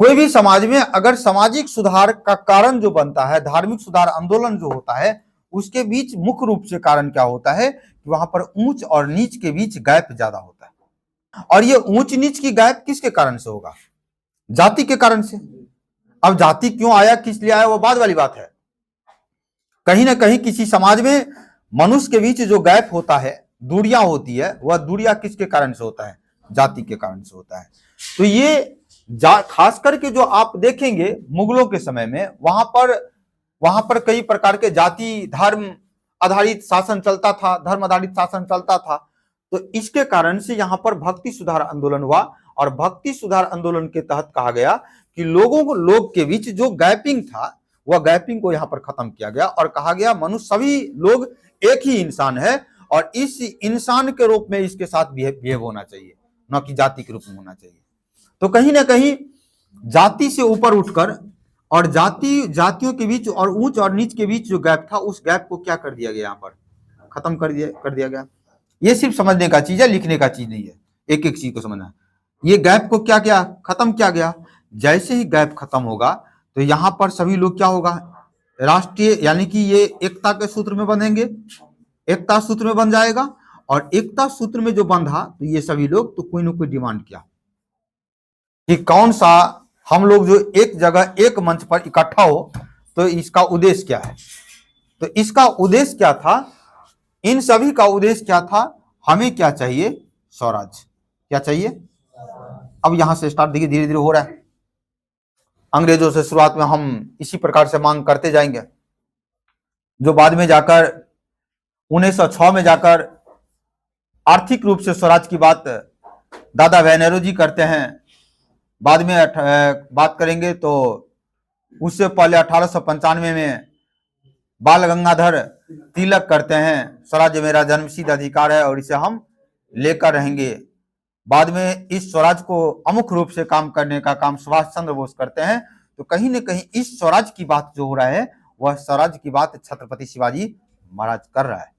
कोई भी समाज में अगर सामाजिक सुधार का कारण जो बनता है, धार्मिक सुधार आंदोलन जो होता है, उसके बीच मुख्य रूप से कारण क्या होता है कि वहां पर ऊंच और नीच के बीच गैप ज्यादा होता है। और ये ऊंच नीच की गैप किसके कारण से होगा? जाति के कारण से। अब जाति क्यों आया, किस लिए आया, वो बाद वाली बात है। कहीं ना कहीं किसी समाज में मनुष्य के बीच जो गैप होता है, दूरियां होती है, वह दूरियां किसके कारण से होता है? जाति के कारण से होता है। तो ये खास करके जो आप देखेंगे मुगलों के समय में, वहां पर कई प्रकार के जाति धर्म आधारित शासन चलता था, धर्म आधारित शासन चलता था। तो इसके कारण से यहाँ पर भक्ति सुधार आंदोलन हुआ, और भक्ति सुधार आंदोलन के तहत कहा गया कि लोग के बीच जो गैपिंग था, वह गैपिंग को यहाँ पर खत्म किया गया और कहा गया मनुष्य सभी लोग एक ही इंसान है, और इस इंसान के रूप में इसके साथ बिहेव होना चाहिए, न कि जाति के रूप में होना चाहिए। तो कहीं ना कहीं जाति से ऊपर उठकर और जातियों के बीच और ऊंच और नीच के बीच जो गैप था, उस गैप को क्या कर दिया गया, यहाँ पर खत्म कर दिया गया। ये सिर्फ समझने का चीज है, लिखने का चीज नहीं है, एक एक चीज को समझना। ये गैप को क्या किया, खत्म किया गया। जैसे ही गैप खत्म होगा तो यहाँ पर सभी लोग क्या होगा, राष्ट्रीय यानी कि ये एकता के सूत्र में बंधेंगे, एकता सूत्र में बन जाएगा। और एकता सूत्र में जो बंधा तो ये सभी लोग तो कोई ना कोई डिमांड किया कि कौन सा हम लोग जो एक जगह एक मंच पर इकट्ठा हो, तो इसका उद्देश्य क्या है। तो इसका उद्देश्य क्या था, इन सभी का उद्देश्य क्या था, हमें क्या चाहिए, स्वराज। क्या चाहिए? अब यहां से स्टार्ट देखिए, धीरे धीरे हो रहा है। अंग्रेजों से शुरुआत में हम इसी प्रकार से मांग करते जाएंगे, जो बाद में जाकर 1906 में जाकर आर्थिक रूप से स्वराज की बात दादा भाई नेहरू जी करते हैं। बाद में बात करेंगे तो उससे पहले 1895 में बाल गंगाधर तिलक करते हैं, स्वराज मेरा जन्मसिद्ध अधिकार है और इसे हम लेकर रहेंगे। बाद में इस स्वराज को अमुख रूप से काम करने का काम सुभाष चंद्र बोस करते हैं। तो कहीं ना कहीं इस स्वराज की बात जो हो रहा है, वह स्वराज की बात छत्रपति शिवाजी महाराज कर रहा है।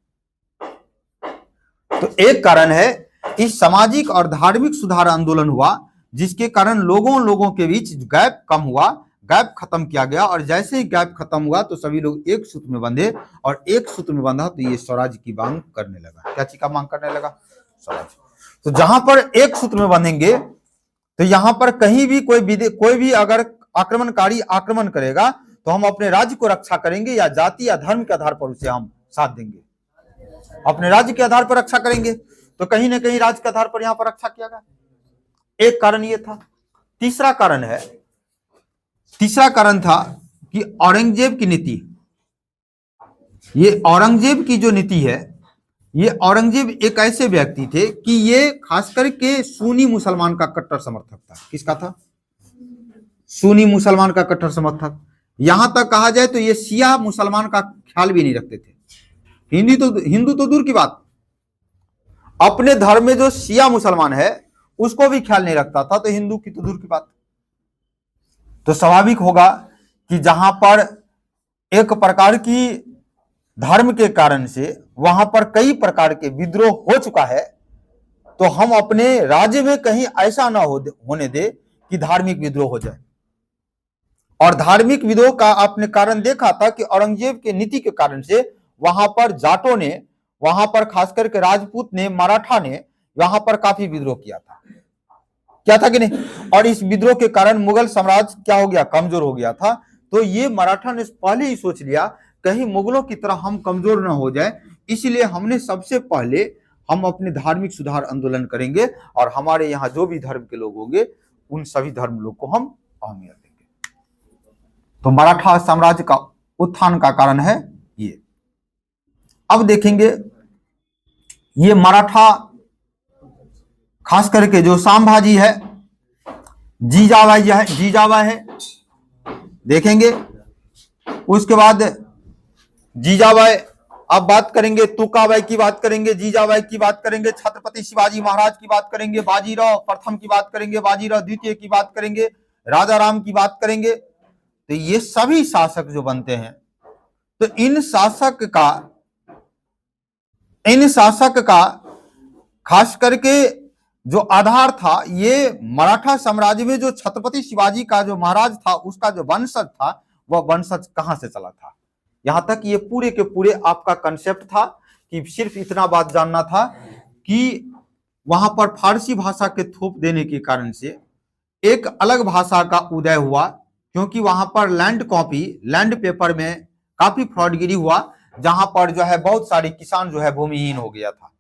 तो एक कारण है इस सामाजिक और धार्मिक सुधार आंदोलन हुआ, जिसके कारण लोगों के बीच गैप कम हुआ, गैप खत्म किया गया। और जैसे ही गैप खत्म हुआ तो सभी लोग एक सूत्र में बंधे, और एक सूत्र में बंधा तो ये स्वराज की मांग करने लगा। क्या चीज का मांग करने लगा? स्वराज। तो जहां पर एक सूत्र में बंधेंगे तो यहां पर कहीं भी कोई भी अगर आक्रमणकारी आक्रमण करेगा तो हम अपने राज्य को रक्षा करेंगे, या जाति या धर्म के आधार पर उसे हम साथ देंगे, अपने राज्य के आधार पर रक्षा करेंगे। तो कहीं ना कहीं राज्य के आधार पर यहां पर रक्षा किया गया। एक कारण ये था। तीसरा कारण था कि औरंगजेब की नीति, ये औरंगजेब की जो नीति है, ये औरंगजेब एक ऐसे व्यक्ति थे कि ये खास करके सुन्नी मुसलमान का कट्टर समर्थक था। किसका था? सुन्नी मुसलमान का कट्टर समर्थक। यहां तक कहा जाए तो ये शिया मुसलमान का ख्याल भी नहीं रखते थे। हिंदू तो दूर की बात, अपने धर्म में जो शिया मुसलमान है उसको भी ख्याल नहीं रखता था, तो हिंदू की तो दूर की बात। तो स्वाभाविक होगा कि जहां पर एक प्रकार की धर्म के कारण से वहां पर कई प्रकार के विद्रोह हो चुका है, तो हम अपने राज्य में कहीं ऐसा ना होने दे कि धार्मिक विद्रोह हो जाए। और धार्मिक विद्रोह का आपने कारण देखा था कि औरंगजेब के नीति के कारण से वहां पर जाटों ने, वहां पर खास करके राजपूत ने, मराठा ने वहां पर काफी विद्रोह किया था कि नहीं। और इस विद्रोह के कारण मुगल साम्राज्य क्या हो गया, कमजोर हो गया था। तो ये मराठा ने पहले ही सोच लिया कहीं मुगलों की तरह हम कमजोर ना हो जाए, इसलिए हमने सबसे पहले हम अपने धार्मिक सुधार आंदोलन करेंगे, और हमारे यहाँ जो भी धर्म के लोग होंगे उन सभी धर्म लोग को हम अहमियत देंगे। तो मराठा साम्राज्य का उत्थान का कारण है ये। अब देखेंगे ये मराठा खास करके जो संभाजी है, जीजाबाई है, देखेंगे। उसके बाद जीजाबाई, अब बात करेंगे तुकाबाई की बात करेंगे, जीजाबाई की बात करेंगे, छत्रपति शिवाजी महाराज की बात करेंगे, बाजीराव प्रथम की बात करेंगे, बाजीराव द्वितीय की बात करेंगे, राजा राम की बात करेंगे। तो ये सभी शासक जो बनते हैं, तो इन शासक का खास करके जो आधार था, ये मराठा साम्राज्य में जो छत्रपति शिवाजी का जो महाराज था, उसका जो वंशज था, वह वंशज कहां से चला था। यहां तक ये पूरे के पूरे आपका कंसेप्ट था कि सिर्फ इतना बात जानना था कि वहां पर फारसी भाषा के थोप देने के कारण से एक अलग भाषा का उदय हुआ, क्योंकि वहां पर लैंड कॉपी, लैंड पेपर में काफी फ्रॉडगिरी हुआ, जहां पर जो है बहुत सारे किसान जो है भूमिहीन हो गया था।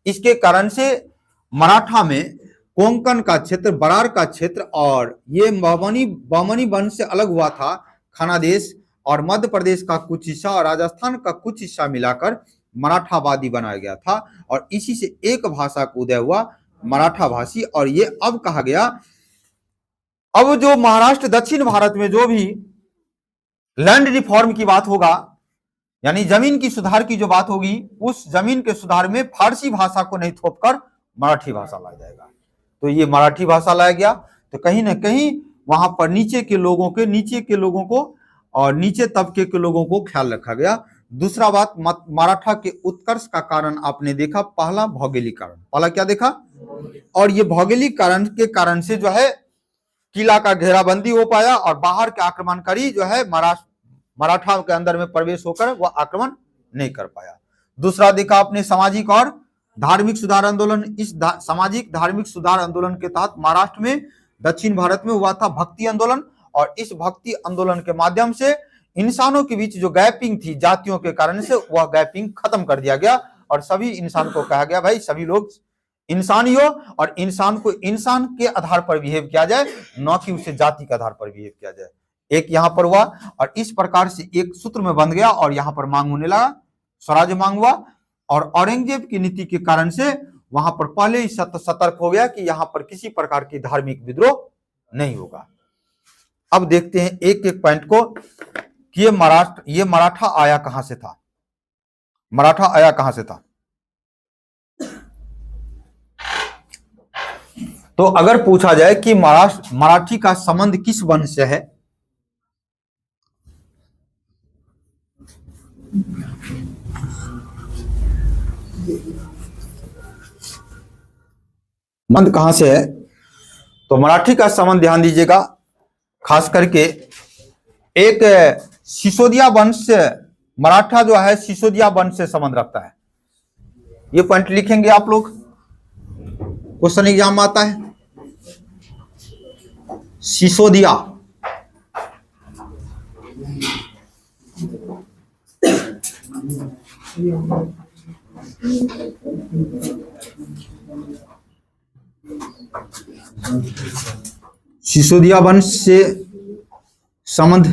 इसके कारण से मराठा में कोंकण का क्षेत्र, बरार का क्षेत्र और ये बमनी वंश से अलग हुआ था खानादेश, और मध्य प्रदेश का कुछ हिस्सा और राजस्थान का कुछ हिस्सा मिलाकर मराठावादी बनाया गया था, और इसी से एक भाषा का उदय हुआ, मराठा भाषी। और ये अब कहा गया, अब जो महाराष्ट्र दक्षिण भारत में जो भी लैंड रिफॉर्म की बात होगा, यानी जमीन की सुधार की जो बात होगी, उस जमीन के सुधार में फारसी भाषा को नहीं थोपकर मराठी भाषा लाया जाएगा। तो ये मराठी भाषा लाया गया, तो कहीं ना कहीं वहां पर नीचे के लोगों को और नीचे तबके के लोगों को ख्याल रखा गया। दूसरा बात, मराठा के उत्कर्ष का कारण आपने देखा, पहला भौगोलिक कारण, पहला क्या देखा, और ये भौगोलिक कारण के कारण से जो है किला का घेराबंदी हो पाया और बाहर के आक्रमणकारी जो है मराठा के अंदर में प्रवेश होकर वह आक्रमण नहीं कर पाया। दूसरा देखा आपने सामाजिक और धार्मिक सुधार आंदोलन। इस सामाजिक धार्मिक सुधार आंदोलन के तहत महाराष्ट्र में, दक्षिण भारत में हुआ था भक्ति आंदोलन, और इस भक्ति आंदोलन के माध्यम से इंसानों के बीच जो गैपिंग थी जातियों के कारण से, वह गैपिंग खत्म कर दिया गया और सभी इंसान को कहा गया भाई सभी लोग इंसान ही हो, और इंसान को इंसान के आधार पर बिहेव किया जाए, न कि उसे जाति के आधार पर बिहेव किया जाए। एक यहाँ पर हुआ और इस प्रकार से एक सूत्र में बंध गया और यहाँ पर मांग होने लगा, स्वराज्य मांग हुआ, और औरंगजेब की नीति के कारण से वहां पर पहले ही सतर्क हो गया कि यहाँ पर किसी प्रकार की धार्मिक विद्रोह नहीं होगा। अब देखते हैं एक एक पॉइंट को कि ये मराठा आया कहां से था, मराठा आया कहां से था। तो अगर पूछा जाए कि मराठी का संबंध किस वंश से है, संबंध कहां से है, तो मराठी का संबंध ध्यान दीजिएगा, खास करके एक सिसोदिया वंश से, मराठा जो है सिसोदिया वंश से संबंध रखता है। ये पॉइंट लिखेंगे आप लोग, क्वेश्चन एग्जाम में आता है। सिसोदिया सिसोदिया वंश से संबंध,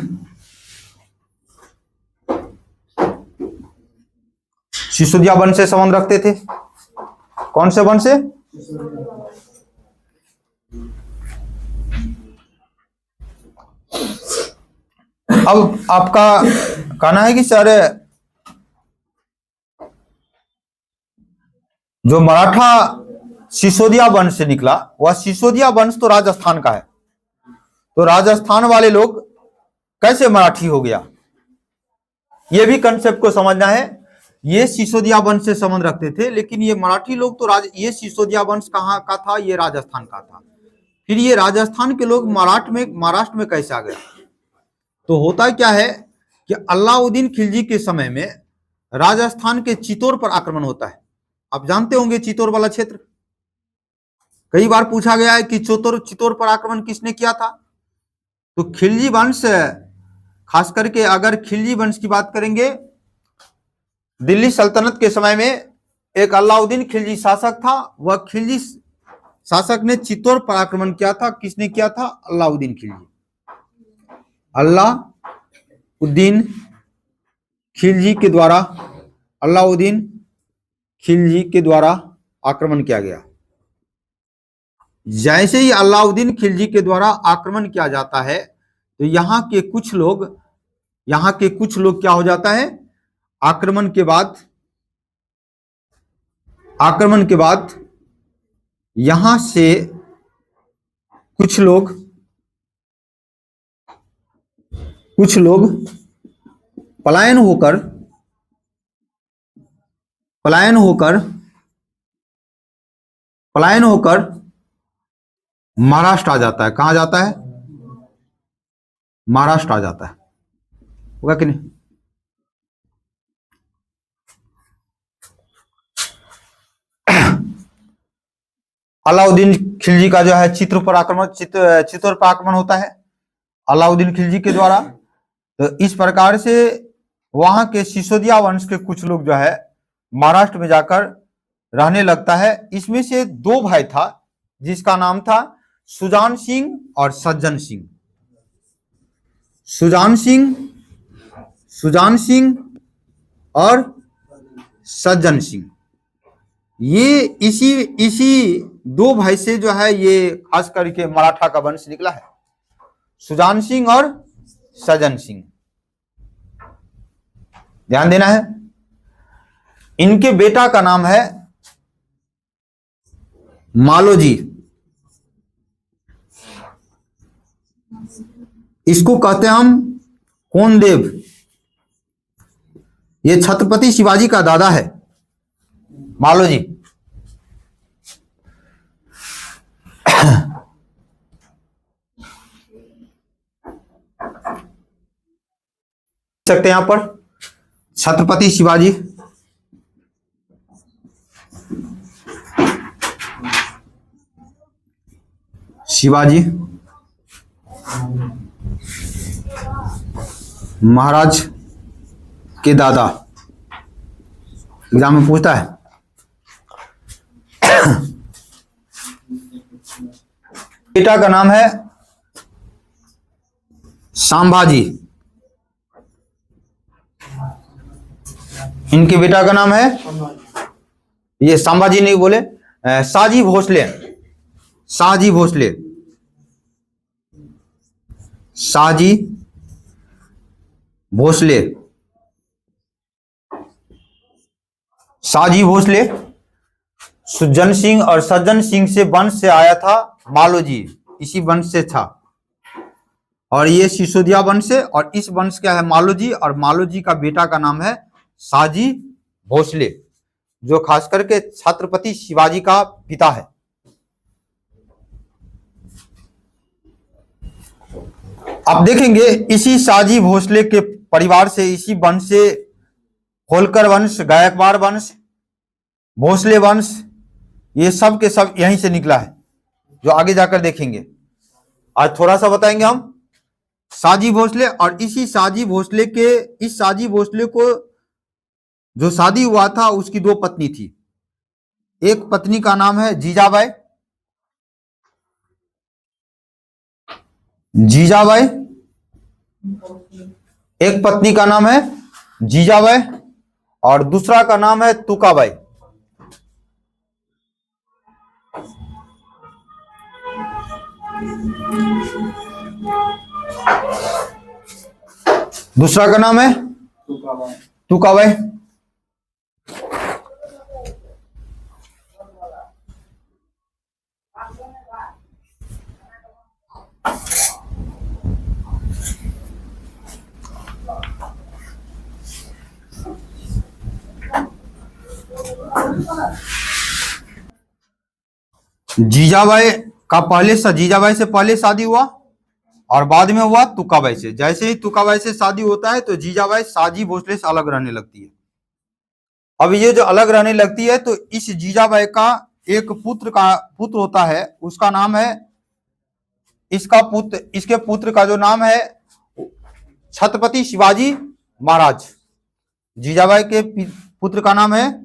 सिसोदिया वंश से संबंध रखते थे। कौन से वंश से? अब आपका कहना है कि सर जो मराठा सिसोदिया वंश से निकला, वह सिसोदिया वंश तो राजस्थान का है, तो राजस्थान वाले लोग कैसे मराठी हो गया, यह भी कंसेप्ट को समझना है। ये सिसोदिया वंश से संबंध रखते थे, लेकिन ये मराठी लोग तो ये सिसोदिया वंश कहाँ का था, ये राजस्थान का था। फिर ये राजस्थान के लोग महाराष्ट्र में कैसे आ गए? तो होता क्या है कि अलाउद्दीन खिलजी के समय में राजस्थान के चित्तौड़ पर आक्रमण होता है। आप जानते होंगे चित्तौड़ वाला क्षेत्र, कई बार पूछा गया है कि चित्तौड़ पर आक्रमण किसने किया था। तो खिलजी वंश, खास करके अगर खिलजी वंश की बात करेंगे, दिल्ली सल्तनत के समय में एक अलाउद्दीन खिलजी शासक था, वह खिलजी शासक ने चित्तौड़ पर आक्रमण किया था। किसने किया था? अलाउद्दीन खिलजी। अलाउद्दीन खिलजी के द्वारा, अलाउद्दीन खिलजी के द्वारा आक्रमण किया गया। जैसे ही अलाउद्दीन खिलजी के द्वारा आक्रमण किया जाता है, तो यहाँ के कुछ लोग क्या हो जाता है, आक्रमण के बाद यहां से कुछ लोग पलायन पलायन होकर महाराष्ट्र आ जाता है। कहां जाता है? महाराष्ट्र आ जाता है। होगा कि नहीं? अलाउद्दीन खिलजी का जो है चित्तौड़ पर आक्रमण होता है अलाउद्दीन खिलजी के द्वारा। तो इस प्रकार से वहां के सिसोदिया वंश के कुछ लोग जो है महाराष्ट्र में जाकर रहने लगता है। इसमें से दो भाई था जिसका नाम था सुजान सिंह और सज्जन सिंह। सुजान सिंह और सज्जन सिंह, ये इसी दो भाई से जो है ये खास करके मराठा का वंश निकला है, सुजान सिंह और सज्जन सिंह। ध्यान देना है। इनके बेटा का नाम है मालोजी। इसको कहते हैं हम कोनदेव। ये छत्रपति शिवाजी का दादा है मालोजी। सकते हैं यहां पर छत्रपति शिवाजी। महाराज के दादा एग्जाम में पूछता है। बेटा का नाम है संभाजी। इनके बेटा का नाम है, ये संभाजी नहीं बोले, शाहजी भोसले। शाहजी भोसले सुजन सिंह और सज्जन सिंह से वंश से आया था मालोजी, इसी वंश से था। और ये सिसोदिया वंश है और इस वंश क्या है मालोजी, और मालोजी का बेटा का नाम है शाहजी भोसले, जो खास करके छत्रपति शिवाजी का पिता है। आप देखेंगे इसी शाहजी भोसले के परिवार से, इसी वंश से होलकर वंश, गायकवाड़ वंश, भोसले वंश, ये सब के सब यहीं से निकला है, जो आगे जाकर देखेंगे। आज थोड़ा सा बताएंगे हम शाहजी भोसले। और इसी शाहजी भोसले को जो शादी हुआ था उसकी दो पत्नी थी। एक पत्नी का नाम है जीजाबाई, एक पत्नी का नाम है जीजाबाई और दूसरा का नाम है तुकाबाई। दूसरा का नाम है तुकाबाई। जीजाबाई से पहले शादी हुआ और बाद में हुआ तुकाबाई से। जैसे ही तुकाबाई से शादी होता है तो जीजाबाई शाहजी भोसले से अलग रहने लगती है। अब ये जो अलग रहने लगती है तो इस जीजाबाई का एक पुत्र होता है, उसका नाम है, इसके पुत्र का जो नाम है छत्रपति शिवाजी महाराज। जीजाबाई के पुत्र का नाम है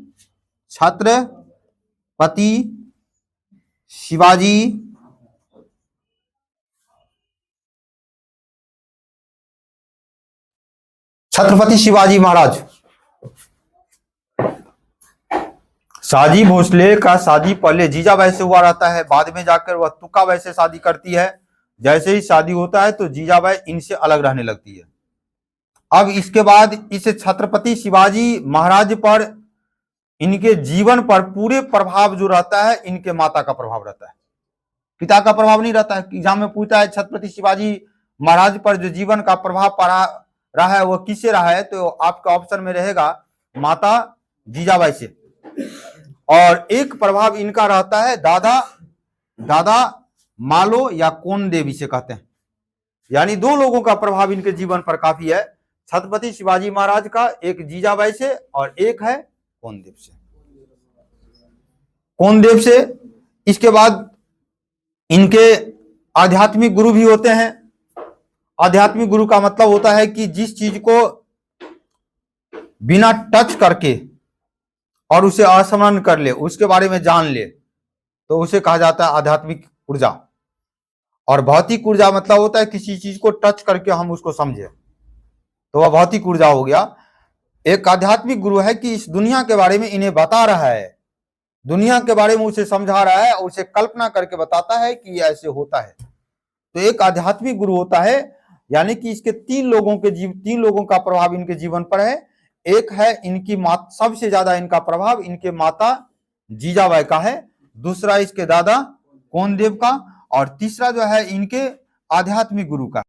छत्रपति शिवाजी महाराज। शाहजी भोसले का शादी पहले जीजाबाई से हुआ रहता है, बाद में जाकर वह तुकाबाई से शादी करती है। जैसे ही शादी होता है तो जीजाबाई इनसे अलग रहने लगती है। अब इसके बाद इस छत्रपति शिवाजी महाराज पर, इनके जीवन पर पूरे प्रभाव जो रहता है इनके माता का प्रभाव रहता है, पिता का प्रभाव नहीं रहता है। एग्जाम में पूछता है छत्रपति शिवाजी महाराज पर जो जीवन का प्रभाव पड़ा रहा है वो किससे रहा है, तो आपका ऑप्शन में रहेगा माता जीजाबाई से। और एक प्रभाव इनका रहता है दादा मालो या कोनदेव इसे कहते हैं। यानी दो लोगों का प्रभाव इनके जीवन पर काफी है, छत्रपति शिवाजी महाराज का, एक जीजाबाई से और एक है कोनदेव से। कोनदेव से इसके बाद इनके आध्यात्मिक गुरु भी होते हैं। आध्यात्मिक गुरु का मतलब होता है कि जिस चीज को बिना टच करके और उसे असमरण कर ले, उसके बारे में जान ले, तो उसे कहा जाता है आध्यात्मिक ऊर्जा। और भौतिक ऊर्जा मतलब होता है किसी चीज को टच करके हम उसको समझे, तो वह भौतिक ऊर्जा हो गया। एक आध्यात्मिक गुरु है कि इस दुनिया के बारे में इन्हें बता रहा है, दुनिया के बारे में उसे समझा रहा है, उसे कल्पना करके बताता है कि ये ऐसे होता है। तो एक आध्यात्मिक गुरु होता है, यानी कि इसके तीन लोगों का प्रभाव इनके जीवन पर है। एक है इनकी माता, सबसे ज्यादा इनका प्रभाव इनके माता जीजाबाई का है, दूसरा इसके दादा कोनदेव का, और तीसरा जो है इनके आध्यात्मिक गुरु का।